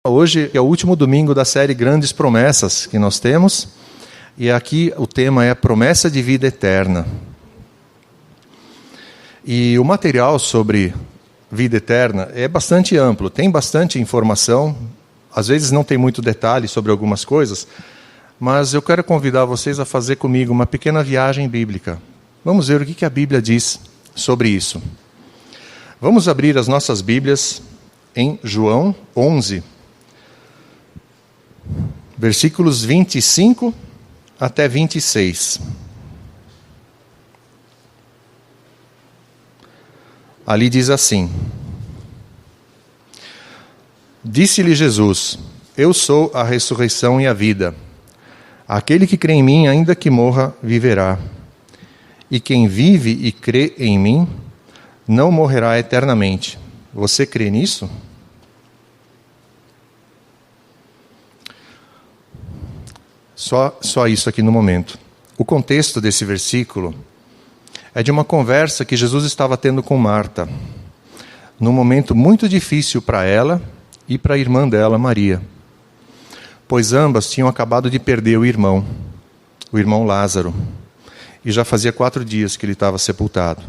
Hoje é o último domingo da série Grandes Promessas que nós temos, e aqui o tema é Promessa de Vida Eterna. E o material sobre vida eterna é bastante amplo, tem bastante informação, às vezes não tem muito detalhe sobre algumas coisas, mas eu quero convidar vocês a fazer comigo uma pequena viagem bíblica. Vamos ver o que a Bíblia diz sobre isso. Vamos abrir as nossas Bíblias em João 11, versículos 25 até 26. Ali diz assim: Disse-lhe Jesus: Eu sou a ressurreição e a vida. Aquele que crê em mim, ainda que morra, viverá. E quem vive e crê em mim, não morrerá eternamente. Você crê nisso? Só isso aqui no momento. O contexto desse versículo é de uma conversa que Jesus estava tendo com Marta, num momento muito difícil para ela e para a irmã dela, Maria, pois ambas tinham acabado de perder o irmão Lázaro, e já fazia 4 dias que ele estava sepultado.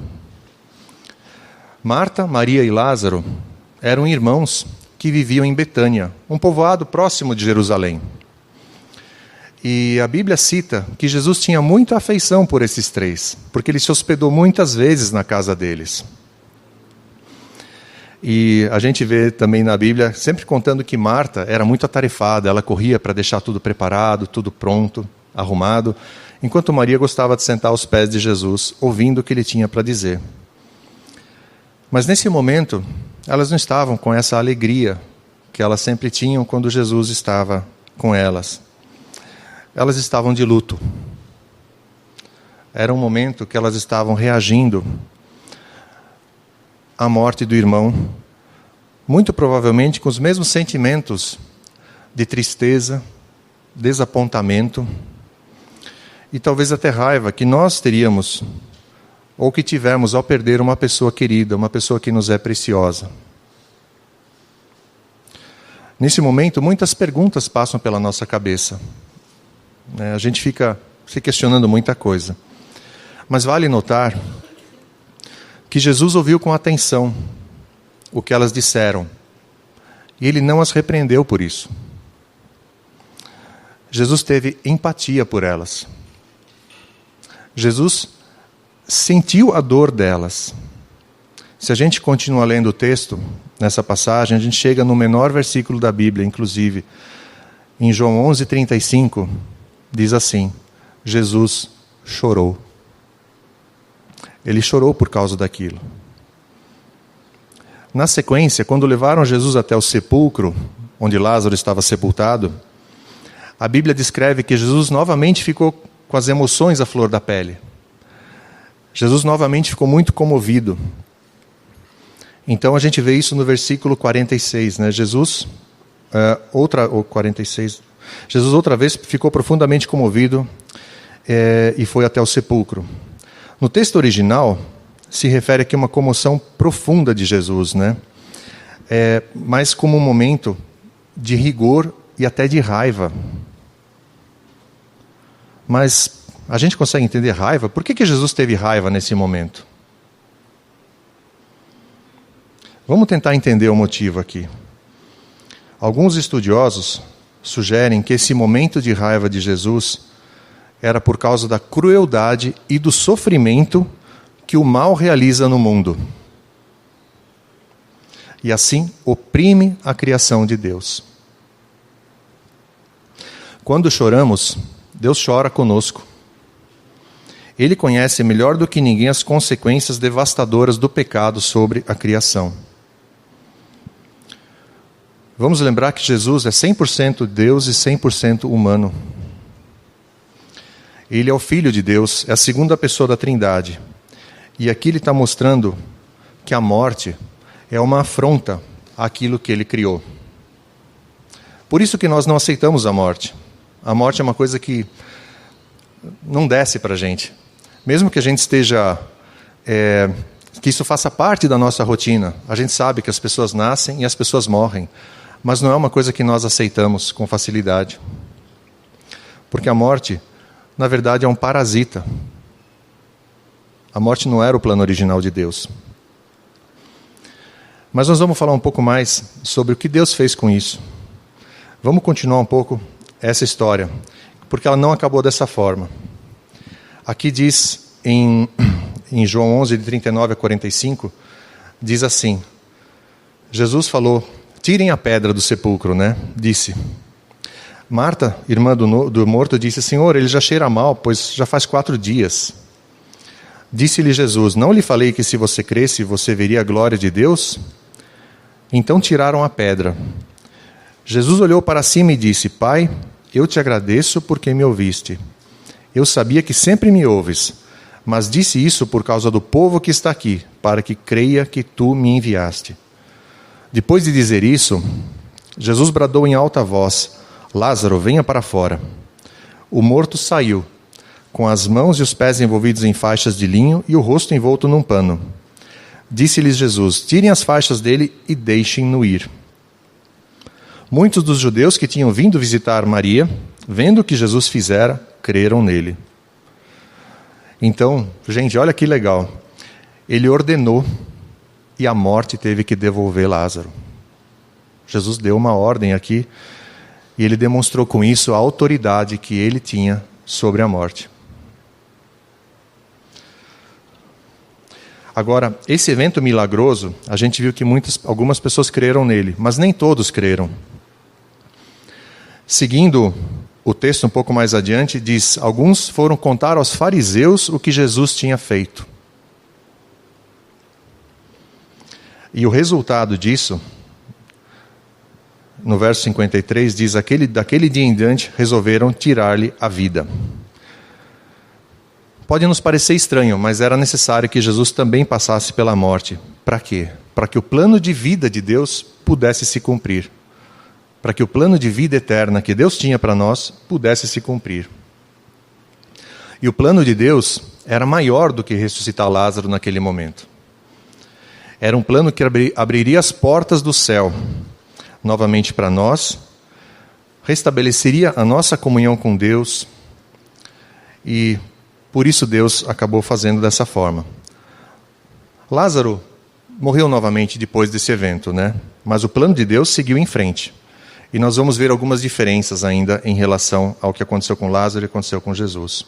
Marta, Maria e Lázaro eram irmãos que viviam em Betânia, um povoado próximo de Jerusalém. E a Bíblia cita que Jesus tinha muita afeição por esses 3, porque ele se hospedou muitas vezes na casa deles. E a gente vê também na Bíblia, sempre contando que Marta era muito atarefada, ela corria para deixar tudo preparado, tudo pronto, arrumado, enquanto Maria gostava de sentar aos pés de Jesus, ouvindo o que ele tinha para dizer. Mas nesse momento, elas não estavam com essa alegria que elas sempre tinham quando Jesus estava com elas. Elas estavam de luto. Era um momento que elas estavam reagindo à morte do irmão, muito provavelmente com os mesmos sentimentos de tristeza, desapontamento e talvez até raiva que nós teríamos ou que tivemos ao perder uma pessoa querida, uma pessoa que nos é preciosa. Nesse momento, muitas perguntas passam pela nossa cabeça. A gente fica se questionando muita coisa. Mas vale notar que Jesus ouviu com atenção o que elas disseram. E ele não as repreendeu por isso. Jesus teve empatia por elas. Jesus sentiu a dor delas. Se a gente continua lendo o texto, nessa passagem, a gente chega no menor versículo da Bíblia, inclusive. Em João 11:35, diz assim: Jesus chorou. Ele chorou por causa daquilo. Na sequência, quando levaram Jesus até o sepulcro, onde Lázaro estava sepultado, a Bíblia descreve que Jesus novamente ficou com as emoções à flor da pele. Jesus novamente ficou muito comovido. Então a gente vê isso no versículo 46, né? Jesus outra vez ficou profundamente comovido e foi até o sepulcro. No texto original, se refere aqui a uma comoção profunda de Jesus, né? Mas como um momento de rigor e até de raiva. Mas a gente consegue entender raiva? Por que Jesus teve raiva nesse momento? Vamos tentar entender o motivo aqui. Alguns estudiosos sugerem que esse momento de raiva de Jesus era por causa da crueldade e do sofrimento que o mal realiza no mundo. E assim oprime a criação de Deus. Quando choramos, Deus chora conosco. Ele conhece melhor do que ninguém as consequências devastadoras do pecado sobre a criação. Vamos lembrar que Jesus é 100% Deus e 100% humano. Ele é o Filho de Deus, é a segunda pessoa da Trindade. E aqui ele está mostrando que a morte é uma afronta àquilo que ele criou. Por isso que nós não aceitamos a morte. A morte é uma coisa que não desce para a gente. Mesmo que a gente esteja que isso faça parte da nossa rotina. A gente sabe que as pessoas nascem e as pessoas morrem. Mas não é uma coisa que nós aceitamos com facilidade. Porque a morte, na verdade, é um parasita. A morte não era o plano original de Deus. Mas nós vamos falar um pouco mais sobre o que Deus fez com isso. Vamos continuar um pouco essa história, porque ela não acabou dessa forma. Aqui diz, em João 11, de 39 a 45, diz assim, Jesus falou, tirem a pedra do sepulcro, né? Disse. Marta, irmã do morto, disse, Senhor, ele já cheira mal, pois já faz 4 dias. Disse-lhe Jesus, não lhe falei que se você cresce, você veria a glória de Deus? Então tiraram a pedra. Jesus olhou para cima e disse, Pai, eu te agradeço porque me ouviste. Eu sabia que sempre me ouves, mas disse isso por causa do povo que está aqui, para que creia que tu me enviaste. Depois de dizer isso, Jesus bradou em alta voz, Lázaro, venha para fora. O morto saiu, com as mãos e os pés envolvidos em faixas de linho e o rosto envolto num pano. Disse-lhes Jesus, tirem as faixas dele e deixem-no ir. Muitos dos judeus que tinham vindo visitar Maria, vendo o que Jesus fizera, creram nele. Então, gente, olha que legal. Ele ordenou e a morte teve que devolver Lázaro. Jesus deu uma ordem aqui e ele demonstrou com isso a autoridade que ele tinha sobre a morte. Agora, esse evento milagroso, a gente viu que algumas pessoas creram nele, mas nem todos creram. Seguindo o texto um pouco mais adiante, diz, alguns foram contar aos fariseus o que Jesus tinha feito. E o resultado disso, no verso 53, diz, daquele dia em diante, resolveram tirar-lhe a vida. Pode nos parecer estranho, mas era necessário que Jesus também passasse pela morte. Para quê? Para que o plano de vida de Deus pudesse se cumprir. Para que o plano de vida eterna que Deus tinha para nós pudesse se cumprir. E o plano de Deus era maior do que ressuscitar Lázaro naquele momento. Era um plano que abriria as portas do céu novamente para nós, restabeleceria a nossa comunhão com Deus e por isso Deus acabou fazendo dessa forma. Lázaro morreu novamente depois desse evento, né? Mas o plano de Deus seguiu em frente. E nós vamos ver algumas diferenças ainda em relação ao que aconteceu com Lázaro e aconteceu com Jesus.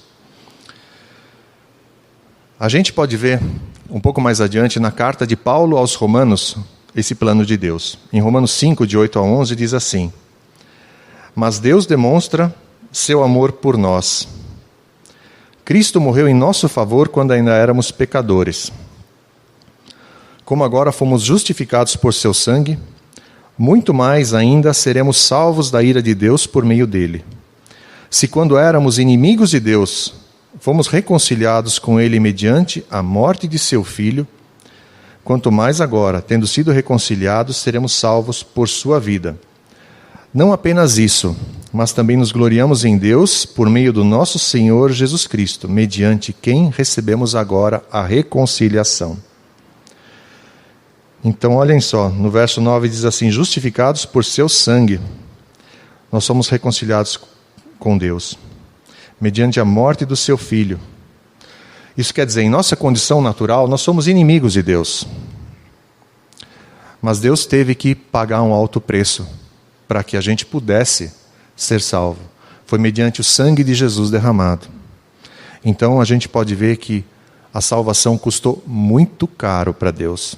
A gente pode ver um pouco mais adiante na carta de Paulo aos Romanos, esse plano de Deus. Em Romanos 5, de 8 a 11, diz assim, mas Deus demonstra seu amor por nós. Cristo morreu em nosso favor quando ainda éramos pecadores. Como agora fomos justificados por seu sangue, muito mais ainda seremos salvos da ira de Deus por meio dele. Se quando éramos inimigos de Deus, fomos reconciliados com ele mediante a morte de seu Filho, quanto mais agora, tendo sido reconciliados, seremos salvos por sua vida. Não apenas isso, mas também nos gloriamos em Deus por meio do nosso Senhor Jesus Cristo, mediante quem recebemos agora a reconciliação. Então, olhem só, no verso 9 diz assim, justificados por seu sangue, nós somos reconciliados com Deus, mediante a morte do seu Filho. Isso quer dizer, em nossa condição natural, nós somos inimigos de Deus. Mas Deus teve que pagar um alto preço para que a gente pudesse ser salvo. Foi mediante o sangue de Jesus derramado. Então a gente pode ver que a salvação custou muito caro para Deus.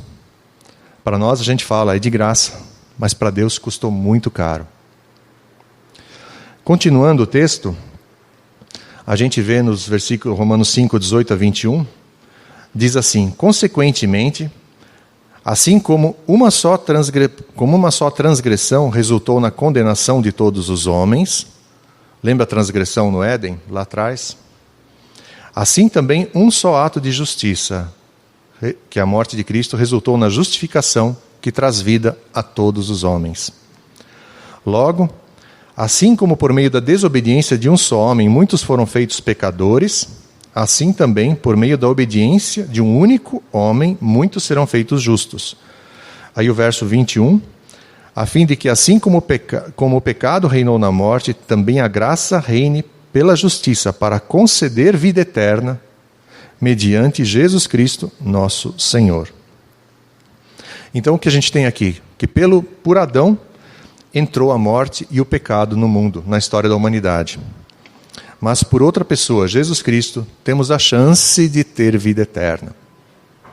Para nós a gente fala, é de graça, mas para Deus custou muito caro. Continuando o texto, a gente vê nos versículos Romanos 5, 18 a 21, diz assim, consequentemente, assim como uma só transgressão resultou na condenação de todos os homens, lembra a transgressão no Éden, lá atrás? Assim também um só ato de justiça, que é a morte de Cristo, resultou na justificação que traz vida a todos os homens. Logo, assim como por meio da desobediência de um só homem muitos foram feitos pecadores, assim também, por meio da obediência de um único homem, muitos serão feitos justos. Aí o verso 21, a fim de que, assim como o pecado reinou na morte, também a graça reine pela justiça, para conceder vida eterna, mediante Jesus Cristo, nosso Senhor. Então, o que a gente tem aqui? Que por Adão entrou a morte e o pecado no mundo, na história da humanidade. Mas por outra pessoa, Jesus Cristo, temos a chance de ter vida eterna.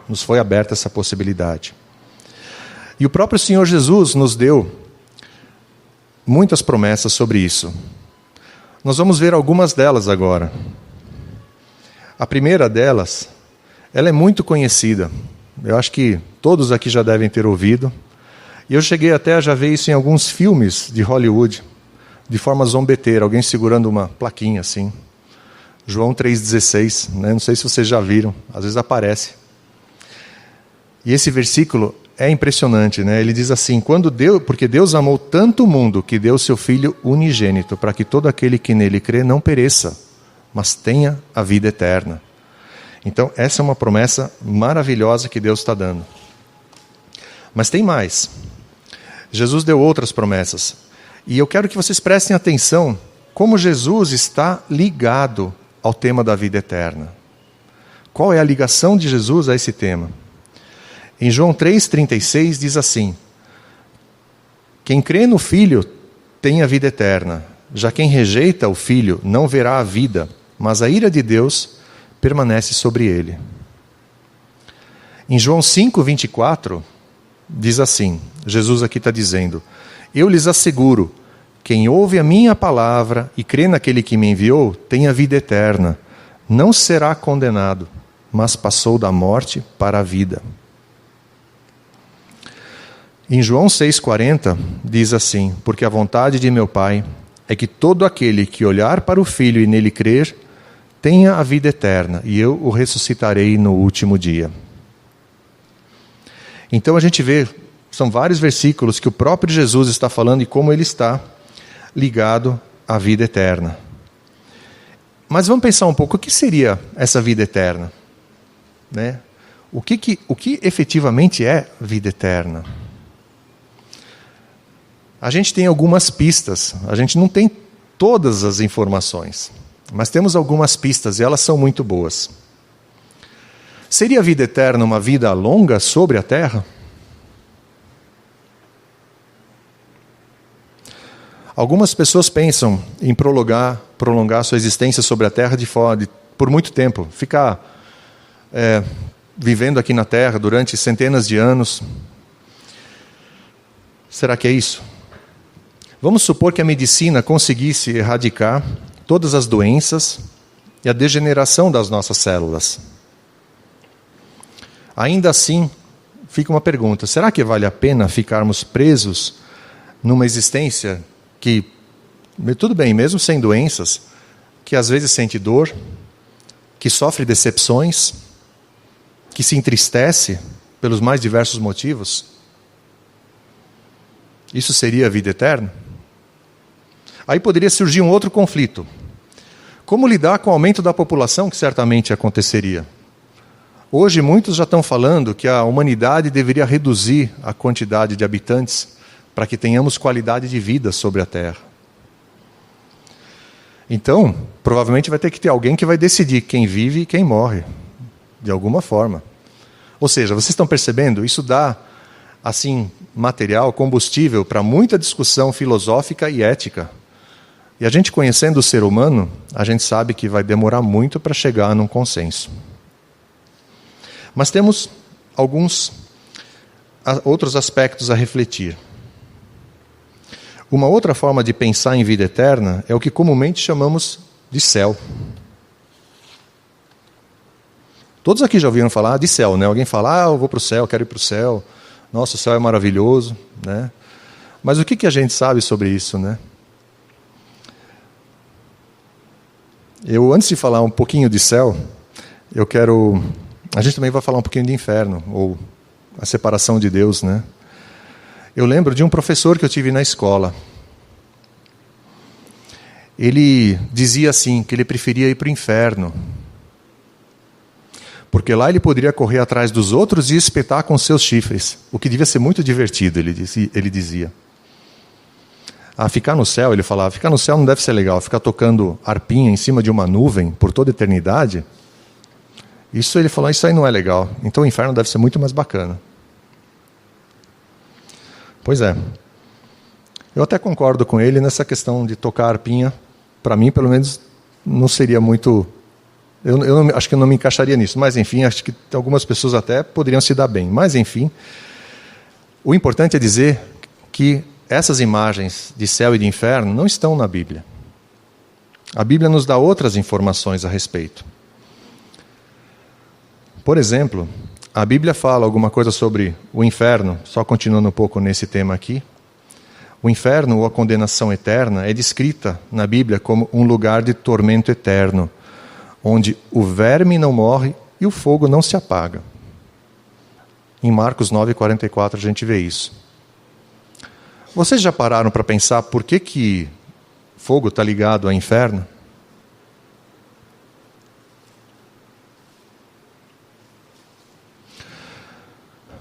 Nos foi aberta essa possibilidade. E o próprio Senhor Jesus nos deu muitas promessas sobre isso. Nós vamos ver algumas delas agora. A primeira delas, ela é muito conhecida. Eu acho que todos aqui já devem ter ouvido. E eu cheguei até a já ver isso em alguns filmes de Hollywood, de forma zombeteira, alguém segurando uma plaquinha assim. João 3,16, né? Não sei se vocês já viram, às vezes aparece. E esse versículo é impressionante, né? Ele diz assim: porque Deus amou tanto o mundo que deu seu Filho unigênito, para que todo aquele que nele crê não pereça, mas tenha a vida eterna. Então, essa é uma promessa maravilhosa que Deus está dando. Mas tem mais. Jesus deu outras promessas. E eu quero que vocês prestem atenção como Jesus está ligado ao tema da vida eterna. Qual é a ligação de Jesus a esse tema? Em João 3,36 diz assim: quem crê no Filho tem a vida eterna. Já quem rejeita o Filho não verá a vida, mas a ira de Deus permanece sobre ele. Em João 5,24 diz assim, Jesus aqui está dizendo: eu lhes asseguro, quem ouve a minha palavra e crê naquele que me enviou, tem a vida eterna. Não será condenado, mas passou da morte para a vida. Em João 6,40 diz assim: porque a vontade de meu Pai é que todo aquele que olhar para o Filho e nele crer, tenha a vida eterna, e eu o ressuscitarei no último dia. Então a gente vê, são vários versículos que o próprio Jesus está falando e como ele está ligado à vida eterna. Mas vamos pensar um pouco, o que seria essa vida eterna? Né? O que efetivamente é vida eterna? A gente tem algumas pistas, a gente não tem todas as informações, mas temos algumas pistas e elas são muito boas. Seria a vida eterna uma vida longa sobre a terra? Algumas pessoas pensam em prolongar sua existência sobre a terra por muito tempo, ficar vivendo aqui na terra durante centenas de anos. Será que é isso? Vamos supor que a medicina conseguisse erradicar todas as doenças e a degeneração das nossas células. Ainda assim, fica uma pergunta: será que vale a pena ficarmos presos numa existência que, tudo bem, mesmo sem doenças, que às vezes sente dor, que sofre decepções, que se entristece pelos mais diversos motivos? Isso seria a vida eterna? Aí poderia surgir um outro conflito. Como lidar com o aumento da população que certamente aconteceria? Hoje muitos já estão falando que a humanidade deveria reduzir a quantidade de habitantes para que tenhamos qualidade de vida sobre a Terra. Então, provavelmente vai ter que ter alguém que vai decidir quem vive e quem morre, de alguma forma. Ou seja, vocês estão percebendo? Isso dá, assim, material, combustível para muita discussão filosófica e ética. E a gente conhecendo o ser humano, a gente sabe que vai demorar muito para chegar num consenso. Mas temos alguns outros aspectos a refletir. Uma outra forma de pensar em vida eterna é o que comumente chamamos de céu. Todos aqui já ouviram falar de céu, né? Alguém fala: eu vou para o céu, quero ir para o céu. Nossa, o céu é maravilhoso, né? Mas o que a gente sabe sobre isso, né? Antes de falar um pouquinho de céu, a gente também vai falar um pouquinho de inferno, ou a separação de Deus, né? Eu lembro de um professor que eu tive na escola. Ele dizia assim, que ele preferia ir para o inferno, porque lá ele poderia correr atrás dos outros e espetar com seus chifres, o que devia ser muito divertido, ele dizia. ficar no céu, ele falava, ficar no céu não deve ser legal, ficar tocando harpinha em cima de uma nuvem por toda a eternidade. Isso ele falou, isso aí não é legal. Então o inferno deve ser muito mais bacana. Pois é. Eu até concordo com ele nessa questão de tocar harpinha. Para mim, pelo menos, não seria muito... acho que eu não me encaixaria nisso. Mas, enfim, acho que algumas pessoas até poderiam se dar bem. Mas, enfim, o importante é dizer que essas imagens de céu e de inferno não estão na Bíblia. A Bíblia nos dá outras informações a respeito. Por exemplo, a Bíblia fala alguma coisa sobre o inferno, só continuando um pouco nesse tema aqui. O inferno, ou a condenação eterna, é descrita na Bíblia como um lugar de tormento eterno, onde o verme não morre e o fogo não se apaga. Em Marcos 9:44 a gente vê isso. Vocês já pararam para pensar por que fogo está ligado ao inferno?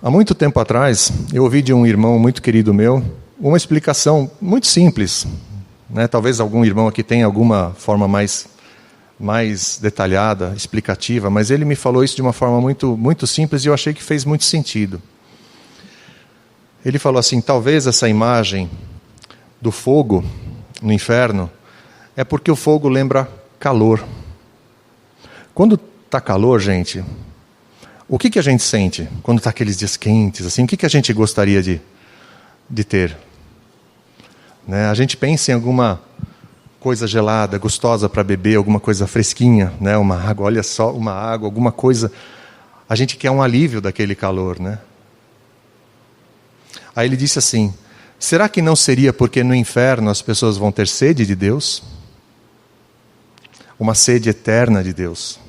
Há muito tempo atrás, eu ouvi de um irmão muito querido meu uma explicação muito simples. Talvez algum irmão aqui tenha alguma forma mais detalhada, explicativa, mas ele me falou isso de uma forma muito, muito simples e eu achei que fez muito sentido. Ele falou assim, talvez essa imagem do fogo no inferno é porque o fogo lembra calor. Quando está calor, gente, o que a gente sente quando está aqueles dias quentes? Assim, o que a gente gostaria de ter? A gente pensa em alguma coisa gelada, gostosa para beber, alguma coisa fresquinha, uma água, olha só, uma água, alguma coisa. A gente quer um alívio daquele calor, Aí ele disse assim, será que não seria porque no inferno as pessoas vão ter sede de Deus? Uma sede eterna de Deus.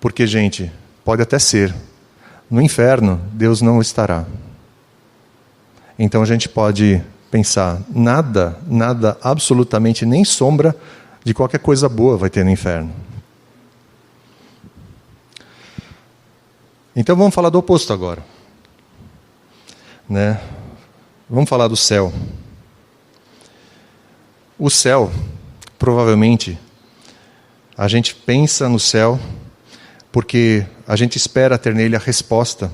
Porque, gente, pode até ser, no inferno Deus não estará. Então a gente pode pensar, nada, absolutamente nem sombra de qualquer coisa boa vai ter no inferno. Então vamos falar do oposto agora. Vamos falar do céu. O céu, provavelmente, a gente pensa no céu porque a gente espera ter nele a resposta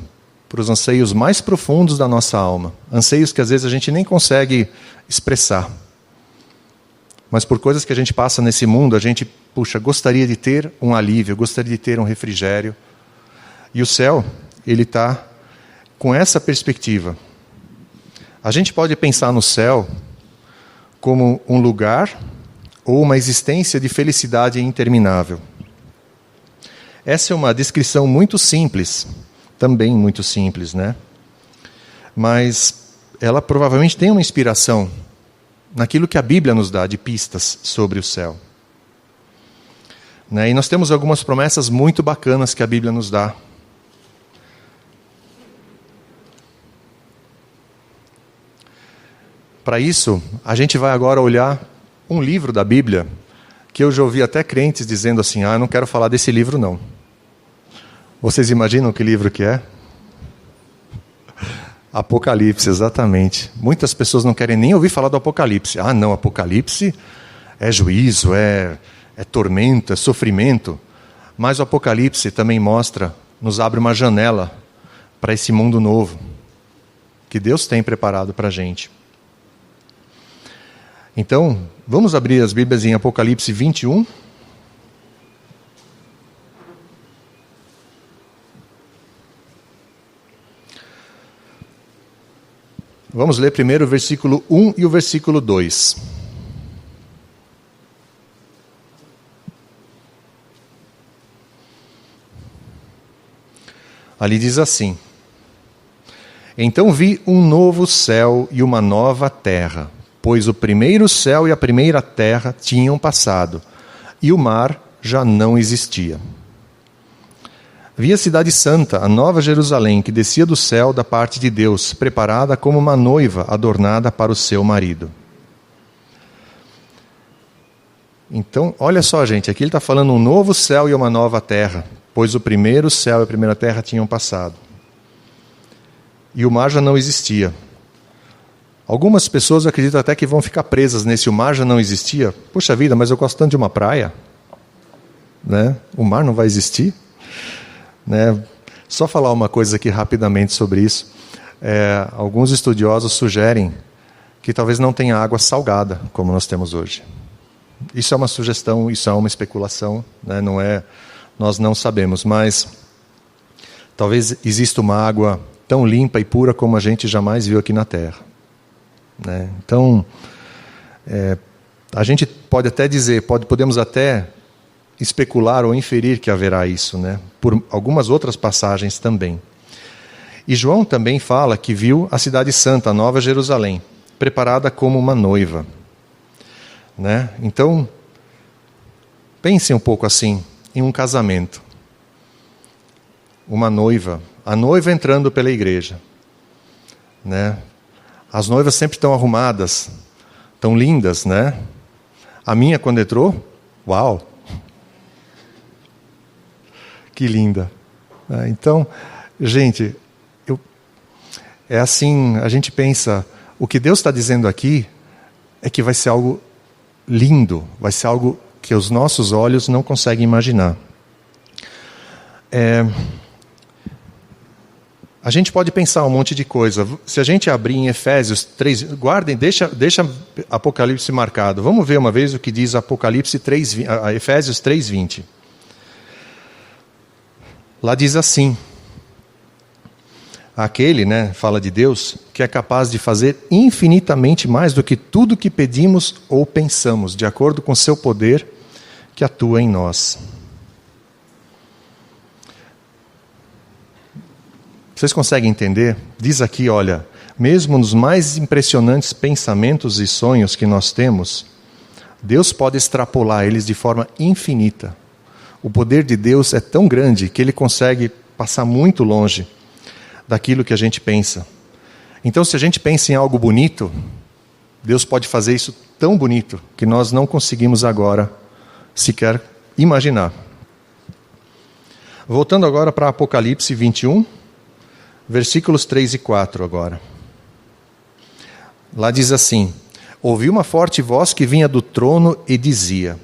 para os anseios mais profundos da nossa alma. Anseios que às vezes a gente nem consegue expressar. Mas por coisas que a gente passa nesse mundo, a gente, gostaria de ter um alívio, gostaria de ter um refrigério. E o céu, ele está com essa perspectiva. A gente pode pensar no céu como um lugar ou uma existência de felicidade interminável. Essa é uma descrição muito simples, também muito simples, Mas ela provavelmente tem uma inspiração naquilo que a Bíblia nos dá de pistas sobre o céu. E nós temos algumas promessas muito bacanas que a Bíblia nos dá. Para isso, a gente vai agora olhar um livro da Bíblia, que eu já ouvi até crentes dizendo assim, eu não quero falar desse livro não. Vocês imaginam que livro que é? Apocalipse, exatamente. Muitas pessoas não querem nem ouvir falar do Apocalipse. Não, Apocalipse é juízo, é tormento, é sofrimento. Mas o Apocalipse também nos abre uma janela para esse mundo novo que Deus tem preparado para a gente. Então, vamos abrir as Bíblias em Apocalipse 21. Vamos ler primeiro o versículo 1 e o versículo 2. Ali diz assim: Então vi um novo céu e uma nova terra, pois o primeiro céu e a primeira terra tinham passado, e o mar já não existia. Vi a cidade santa, a nova Jerusalém, que descia do céu da parte de Deus, preparada como uma noiva adornada para o seu marido. Então, olha só, gente, aqui ele está falando um novo céu e uma nova terra, pois o primeiro céu e a primeira terra tinham passado. E o mar já não existia. Algumas pessoas acreditam até que vão ficar presas nesse o mar já não existia. Puxa vida, mas eu gosto tanto de uma praia. Né? O mar não vai existir? Né? Só falar uma coisa aqui rapidamente sobre isso. Alguns estudiosos sugerem que talvez não tenha água salgada, como nós temos hoje. Isso é uma sugestão, isso é uma especulação, né? Nós não sabemos, mas talvez exista uma água tão limpa e pura como a gente jamais viu aqui na Terra. Né? Então, a gente pode até dizer, podemos até especular ou inferir que haverá isso, né? Por algumas outras passagens também. E João também fala que viu a cidade santa, a Nova Jerusalém, preparada como uma noiva. Né? Então, pense um pouco assim, em um casamento. Uma noiva, a noiva entrando pela igreja. Né? As noivas sempre estão arrumadas, tão lindas, né? A minha, quando entrou, uau! Que linda! Então, gente, é assim, a gente pensa, o que Deus está dizendo aqui é que vai ser algo lindo, vai ser algo que os nossos olhos não conseguem imaginar. A gente pode pensar um monte de coisa. Se a gente abrir em Efésios 3, guardem, deixa Apocalipse marcado. Vamos ver uma vez o que diz Efésios 3:20. Lá diz assim: aquele, né, fala de Deus, que é capaz de fazer infinitamente mais do que tudo que pedimos ou pensamos, de acordo com seu poder que atua em nós. Vocês conseguem entender? Diz aqui, olha, mesmo nos mais impressionantes pensamentos e sonhos que nós temos, Deus pode extrapolar eles de forma infinita. O poder de Deus é tão grande que Ele consegue passar muito longe daquilo que a gente pensa. Então, se a gente pensa em algo bonito, Deus pode fazer isso tão bonito que nós não conseguimos agora sequer imaginar. Voltando agora para Apocalipse 21, versículos 3 e 4 agora. Lá diz assim: ouvi uma forte voz que vinha do trono e dizia: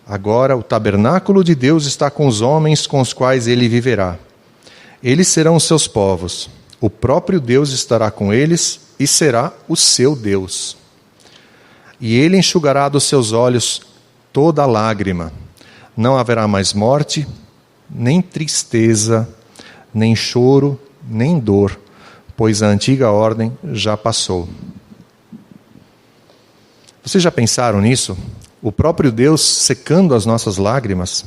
agora o tabernáculo de Deus está com os homens com os quais ele viverá. Eles serão os seus povos. O próprio Deus estará com eles e será o seu Deus. E ele enxugará dos seus olhos toda lágrima. Não haverá mais morte, nem tristeza, nem choro, nem dor, pois a antiga ordem já passou. Vocês já pensaram nisso? O próprio Deus secando as nossas lágrimas?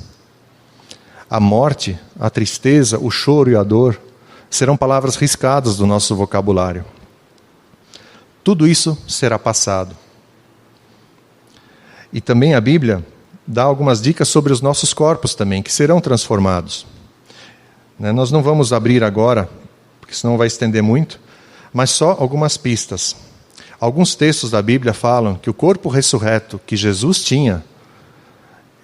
A morte, a tristeza, o choro e a dor serão palavras riscadas do nosso vocabulário. Tudo isso será passado. E também a Bíblia dá algumas dicas sobre os nossos corpos também, que serão transformados. Nós não vamos abrir agora, porque senão vai estender muito, mas só algumas pistas. Alguns textos da Bíblia falam que o corpo ressurreto que Jesus tinha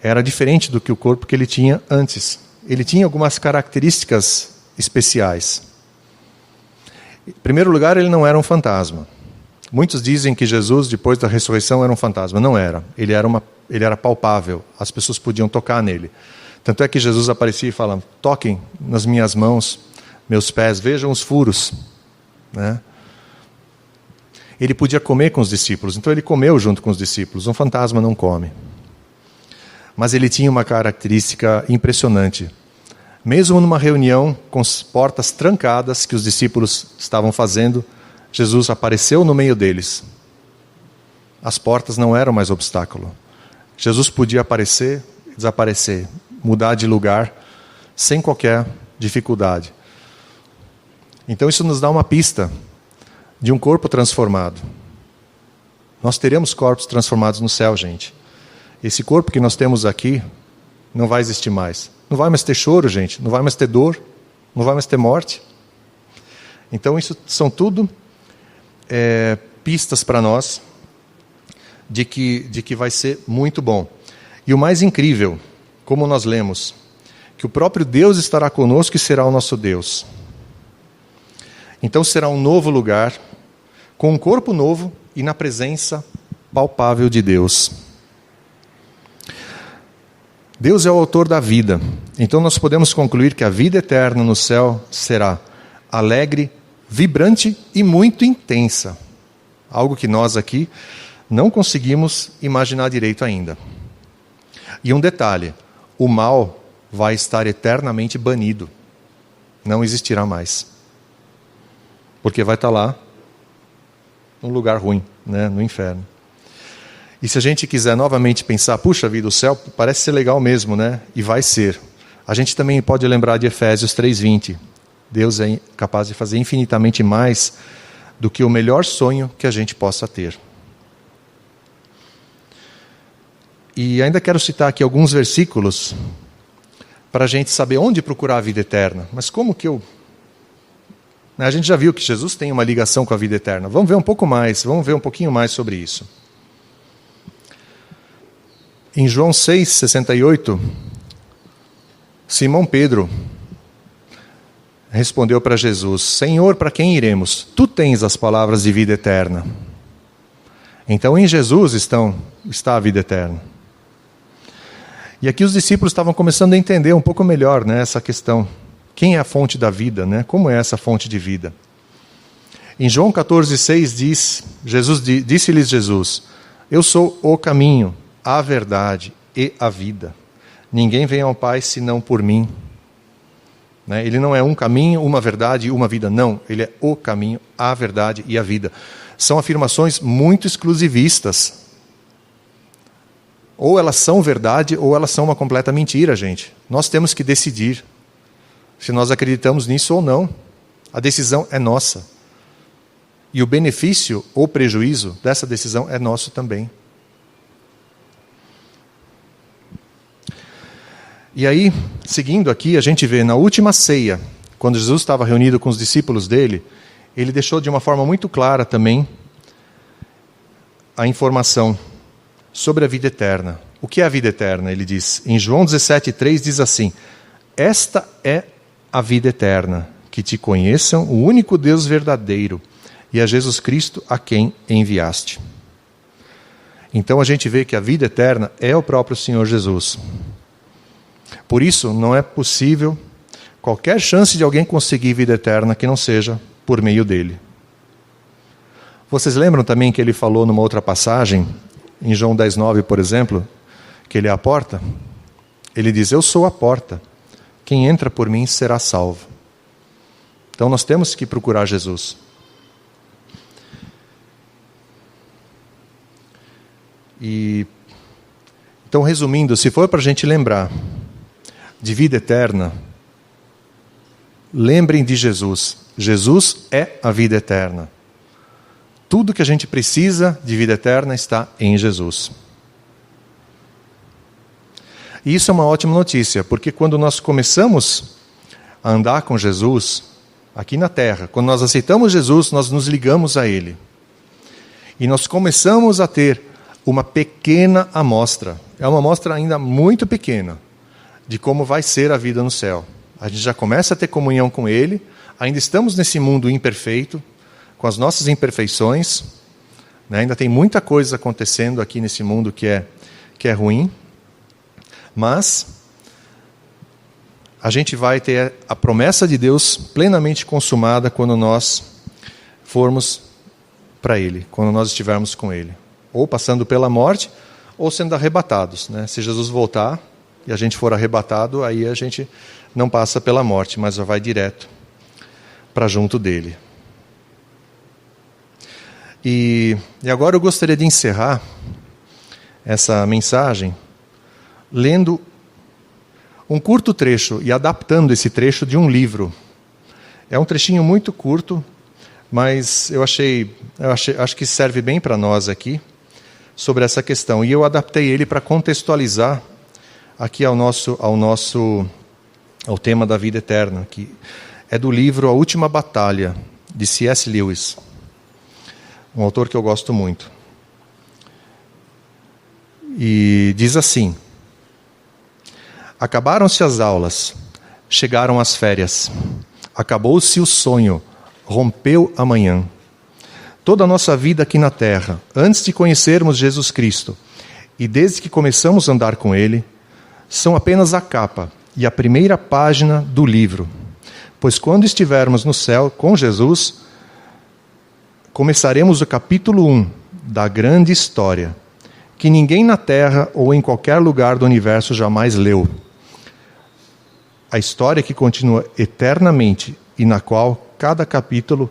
era diferente do que o corpo que ele tinha antes. Ele tinha algumas características especiais. Em primeiro lugar, ele não era um fantasma. Muitos dizem que Jesus, depois da ressurreição, era um fantasma. Não era. Ele era palpável. As pessoas podiam tocar nele. Tanto é que Jesus aparecia e falava: toquem nas minhas mãos, meus pés, vejam os furos. Né? Ele podia comer com os discípulos, então ele comeu junto com os discípulos. Um fantasma não come. Mas ele tinha uma característica impressionante. Mesmo numa reunião com as portas trancadas que os discípulos estavam fazendo, Jesus apareceu no meio deles. As portas não eram mais obstáculo. Jesus podia aparecer e desaparecer, mudar de lugar, sem qualquer dificuldade. Então isso nos dá uma pista de um corpo transformado. Nós teremos corpos transformados no céu, gente. Esse corpo que nós temos aqui não vai existir mais. Não vai mais ter choro, gente. Não vai mais ter dor. Não vai mais ter morte. Então isso são tudo pistas para nós de que vai ser muito bom. E o mais incrível, como nós lemos, que o próprio Deus estará conosco e será o nosso Deus. Então será um novo lugar, com um corpo novo e na presença palpável de Deus. Deus é o autor da vida, então nós podemos concluir que a vida eterna no céu será alegre, vibrante e muito intensa. Algo que nós aqui não conseguimos imaginar direito ainda. E um detalhe, o mal vai estar eternamente banido. Não existirá mais. Porque vai estar lá, num lugar ruim, né, no inferno. E se a gente quiser novamente pensar, puxa vida, o céu parece ser legal mesmo, né? E vai ser. A gente também pode lembrar de Efésios 3:20. Deus é capaz de fazer infinitamente mais do que o melhor sonho que a gente possa ter. E ainda quero citar aqui alguns versículos para a gente saber onde procurar a vida eterna. Mas como que eu... A gente já viu que Jesus tem uma ligação com a vida eterna. Vamos ver um pouco mais, vamos ver um pouquinho mais sobre isso. Em João 6,68, Simão Pedro respondeu para Jesus: Senhor, para quem iremos? Tu tens as palavras de vida eterna. Então em Jesus está a vida eterna. E aqui os discípulos estavam começando a entender um pouco melhor, né, essa questão. Quem é a fonte da vida? Né? Como é essa fonte de vida? Em João 14,6 disse-lhes Jesus: Eu sou o caminho, a verdade e a vida. Ninguém vem ao Pai senão por mim. Né? Ele não é um caminho, uma verdade e uma vida. Não, ele é o caminho, a verdade e a vida. São afirmações muito exclusivistas. Ou elas são verdade ou elas são uma completa mentira, gente. Nós temos que decidir se nós acreditamos nisso ou não. A decisão é nossa. E o benefício ou prejuízo dessa decisão é nosso também. E aí, seguindo aqui, a gente vê na última ceia, quando Jesus estava reunido com os discípulos dele, ele deixou de uma forma muito clara também a informação sobre a vida eterna. O que é a vida eterna? Ele diz, em João 17,3 diz assim: Esta é a vida eterna, que te conheçam o único Deus verdadeiro e a Jesus Cristo a quem enviaste. Então a gente vê que a vida eterna é o próprio Senhor Jesus. Por isso, não é possível qualquer chance de alguém conseguir vida eterna que não seja por meio dele. Vocês lembram também que ele falou numa outra passagem, em João 10,9, por exemplo, que ele é a porta? Ele diz, eu sou a porta. Quem entra por mim será salvo. Então nós temos que procurar Jesus. Então, resumindo, se for para a gente lembrar de vida eterna, lembrem de Jesus. Jesus é a vida eterna. Tudo que a gente precisa de vida eterna está em Jesus. E isso é uma ótima notícia, porque quando nós começamos a andar com Jesus, aqui na terra, quando nós aceitamos Jesus, nós nos ligamos a Ele. E nós começamos a ter uma pequena amostra, é uma amostra ainda muito pequena, de como vai ser a vida no céu. A gente já começa a ter comunhão com Ele, ainda estamos nesse mundo imperfeito, com as nossas imperfeições, né? Ainda tem muita coisa acontecendo aqui nesse mundo que é ruim, mas a gente vai ter a promessa de Deus plenamente consumada quando nós formos para Ele, quando nós estivermos com Ele, ou passando pela morte, ou sendo arrebatados, né? Se Jesus voltar e a gente for arrebatado, aí a gente não passa pela morte, mas já vai direto para junto dele. E agora eu gostaria de encerrar essa mensagem lendo um curto trecho e adaptando esse trecho de um livro. É um trechinho muito curto, mas acho que serve bem para nós aqui sobre essa questão. E eu adaptei ele para contextualizar aqui ao tema da vida eterna, que é do livro A Última Batalha, de C.S. Lewis, um autor que eu gosto muito. E diz assim: acabaram-se as aulas, chegaram as férias, acabou-se o sonho, rompeu a manhã. Toda a nossa vida aqui na terra, antes de conhecermos Jesus Cristo e desde que começamos a andar com Ele, são apenas a capa e a primeira página do livro. Pois quando estivermos no céu com Jesus, começaremos o capítulo 1 da grande história, que ninguém na terra ou em qualquer lugar do universo jamais leu. A história que continua eternamente e na qual cada capítulo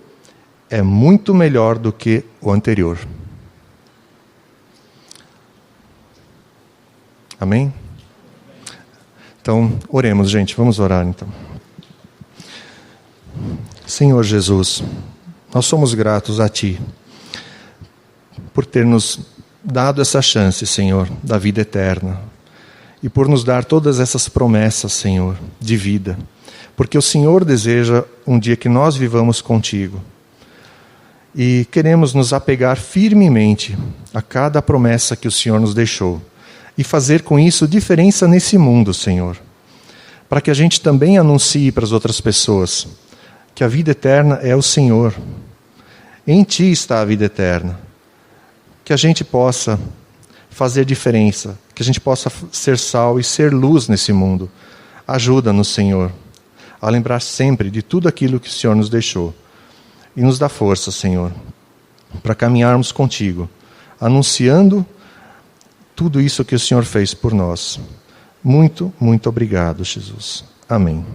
é muito melhor do que o anterior. Amém? Então, oremos, gente. Vamos orar, então. Senhor Jesus, nós somos gratos a Ti por ter nos dado essa chance, Senhor, da vida eterna. E por nos dar todas essas promessas, Senhor, de vida. Porque o Senhor deseja um dia que nós vivamos contigo. E queremos nos apegar firmemente a cada promessa que o Senhor nos deixou. E fazer com isso diferença nesse mundo, Senhor. Para que a gente também anuncie para as outras pessoas que a vida eterna é o Senhor. Em Ti está a vida eterna. Que a gente possa fazer diferença. Que a gente possa ser sal e ser luz nesse mundo. Ajuda-nos, Senhor, a lembrar sempre de tudo aquilo que o Senhor nos deixou. E nos dá força, Senhor, para caminharmos contigo, anunciando tudo isso que o Senhor fez por nós. Muito, muito obrigado, Jesus. Amém.